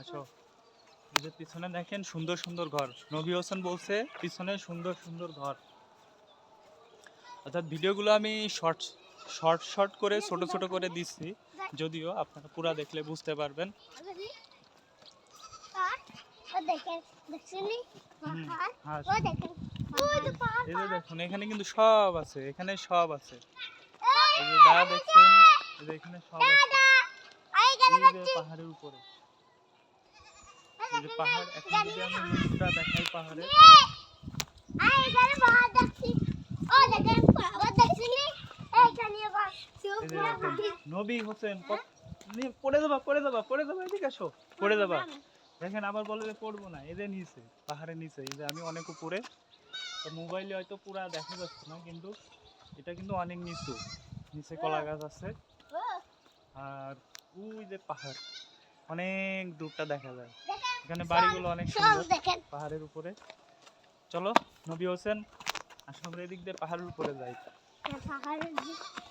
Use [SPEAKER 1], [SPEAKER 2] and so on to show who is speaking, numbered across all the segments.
[SPEAKER 1] আসো, এই যে পিছনে দেখেন সুন্দর সুন্দর ঘর। নবী হোসেন বলছে পিছনে সুন্দর সুন্দর ঘর। অর্থাৎ ভিডিওগুলো আমি শর্ট শর্ট শর্ট করে ছোট ছোট করে দিচ্ছি, যদিও আপনারা পুরা দেখলে বুঝতে পারবেন। হুম, হ্যাঁ, এই যে দেখুন এখানে কিন্তু সব আছে, এখানে সব আছে। এই যে দা দেখছেন, এই যে এখানে সব আছে। এই যে পাহাড়ের উপরে, এই যে পাহাড়, এখন যদি আমি নিচটা দেখাই পাহাড়ে, এই যে দেখেন নবী হোসেন পড়ে যাবা পড়ে যাবা পড়ে যাবা, এদিকে আসো, পড়ে যাবা। দেখেন আবার বলে যে পড়বো না, এই যে নিচে পাহাড়ের নিচে, এই যে আমি অনেক উপরে, তো মোবাইলে হয়তো পুরা দেখা যাচ্ছে না, কিন্তু এটা কিন্তু অনেক নিচু, নিচে কলা গাছ আছে। আর ওই যে পাহাড় অনেক দূরটা দেখা যায়, এখানে বাড়িগুলো অনেক সুন্দর পাহাড়ের উপরে। চলো নবী হোসেন আসো, আমরা এদিক দিয়ে পাহাড়ের উপরে যাই।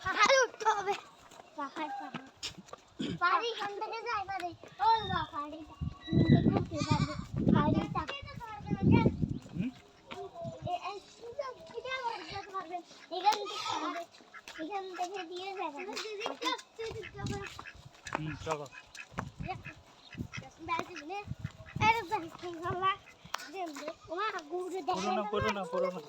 [SPEAKER 2] পাহাড়ে উঠতে হবে, পাহাড় পাহাড় বাড়ি এখান থেকে যাই বাড়ি, ওই বাড়িটা বাড়িটা এখান থেকে দিয়ে যাবে।
[SPEAKER 1] চলো পড়ো না পড়ো না পড়ো না।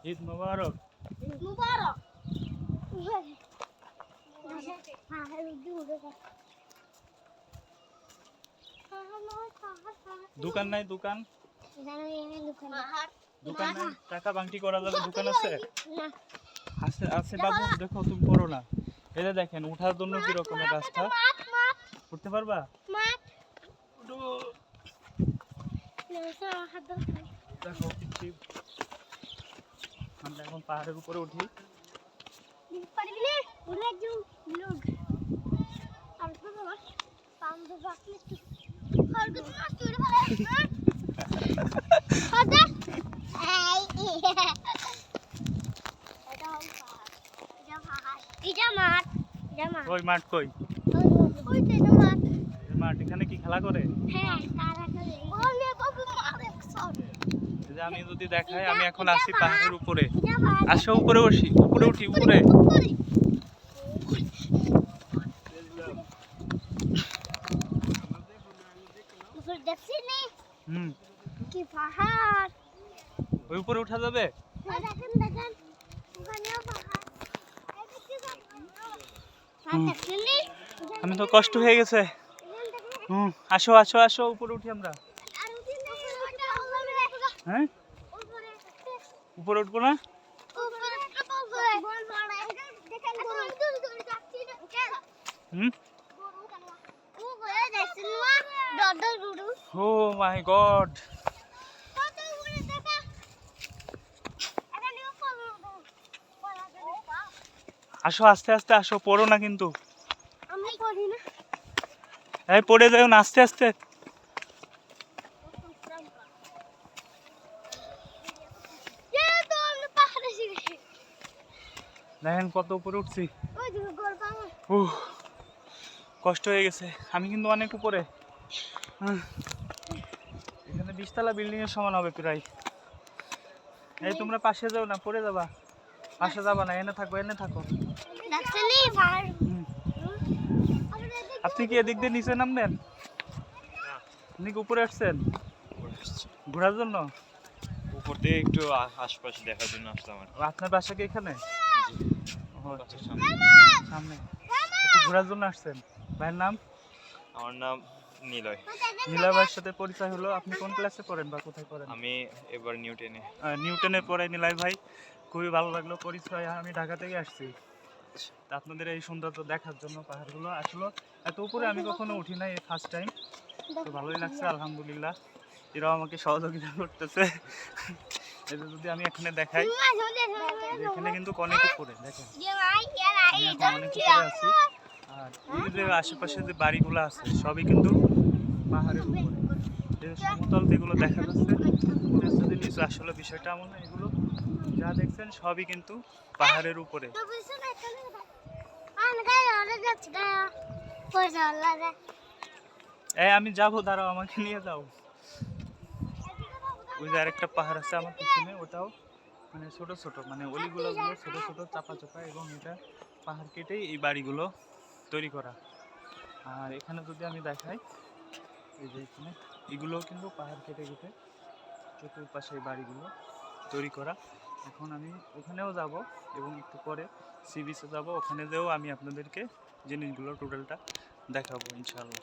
[SPEAKER 1] ঈদ মোবারক। দোকান নাই? দোকান দোকান নাই, টাকা বাংটি করা যাবে? দোকান আছে? আছে আছে বাবু, দেখো তুমি পড়ো না। এই যে দেখেন উঠার জন্য কি রকমের রাস্তা, উঠতে পারবা? দেখো আমরা এখন পাহাড়ের উপরে উঠি। ওই মাঠ কই? মাঠ এখানে কি খেলা করে? আমি যদি দেখাই, আমি এখন আছি পাহাড়ের উপরে। আসো উপরে বসি, উপরে উঠি, উপরে। হুম,
[SPEAKER 2] কি পাহাড়,
[SPEAKER 1] ওই উপরে উঠা যাবে?
[SPEAKER 2] দেখেন দেখেন ওখানেও পাহাড়।
[SPEAKER 1] আমি তো কষ্ট হয়ে গেছে। আসো আসো আসো, উপরে উঠি আমরা। হ্যাঁ, উপরে উঠবো না? ও মাই গড, আসো আস্তে আস্তে আসো, পড়ো না কিন্তু। এই পড়ে যাও না, আস্তে আস্তে। দেখেন কত উপরে উঠছি। কষ্ট হয়ে গেছে, আমি কিন্তু অনেক উপরে। এখানে 20 তলা বিল্ডিং এর সমান হবে প্রায়। এই তোমরা পাশে যাও না, পড়ে যাবা। পাশে যাবা না, এনে থাকো, এনে থাকো। আপনি কি এদিক দিয়ে নিচে নামবেন? আপনি কি উপরে আসছেন ঘোরার জন্য?
[SPEAKER 3] উপর দিয়ে একটু আশপাশ দেখার জন্য আসলাম।
[SPEAKER 1] আপনার বাসা কি এখানে? সামনে একটু ঘোরার জন্য আসছেন? ভাইয়ের নাম?
[SPEAKER 3] আমার নাম নিলয়।
[SPEAKER 1] নিলয় ভাইয়ের সাথে পরিচয় হলো। আপনি কোন ক্লাসে পড়েন বা কোথায় পড়েন?
[SPEAKER 3] আমি এবার নিউটেনে।
[SPEAKER 1] নিউটনে পড়ে নিলয় ভাই, খুবই ভালো লাগলো পরিচয়। আমি ঢাকা থেকে আসছি আপনাদের এই সৌন্দর্য দেখার জন্য। পাহাড়গুলো আসলে এত উপরে আমি কখনো উঠি নাই, এই ফার্স্ট টাইম। তো ভালোই লাগছে আলহামদুলিল্লাহ। এরাও আমাকে সহযোগিতা করতেছে। এটা যদি আমি এখানে দেখাই, এখানে কিন্তু অনেক উপরে দেখেন, আমি এখন অনেক উপরে আছি। আর এই যে আশেপাশে যে বাড়িগুলো আছে সবই কিন্তু পাহাড়ের উপরে। সমতল যেগুলো দেখা যাচ্ছে যদি নিচু, আসলে বিষয়টা এমন না, এগুলো যা দেখছেন সবই কিন্তু পাহাড়ের উপরে।
[SPEAKER 2] তো বুঝছো না এখানে আমি গায়ে ওরে যাচ্ছে গায়ে পয়সা লাগে
[SPEAKER 1] আমি যাবো, দাঁড়াও, আমাকে নিয়ে যাও। ওই যে আরেকটা পাহাড় আছে আমার পিছনে, ওটাও মানে ছোট ছোট, মানে অলিগুলো গুলো ছোট ছোট চাপা চাপা, এবং এটা পাহাড় কেটেই এই বাড়িগুলো তৈরি করা। আর এখানে যদি আমি দেখাই, এই যে এখানে এগুলোও কিন্তু পাহাড় কেটে কেটে চতুর্পাশে এই বাড়িগুলো তৈরি করা। এখন আমি ওখানেও যাব এবং একটু পরে সি বিচে যাবো, ওখানে যেও আমি আপনাদেরকে জিনিসগুলো টোটালটা দেখাবো ইনশাআল্লাহ।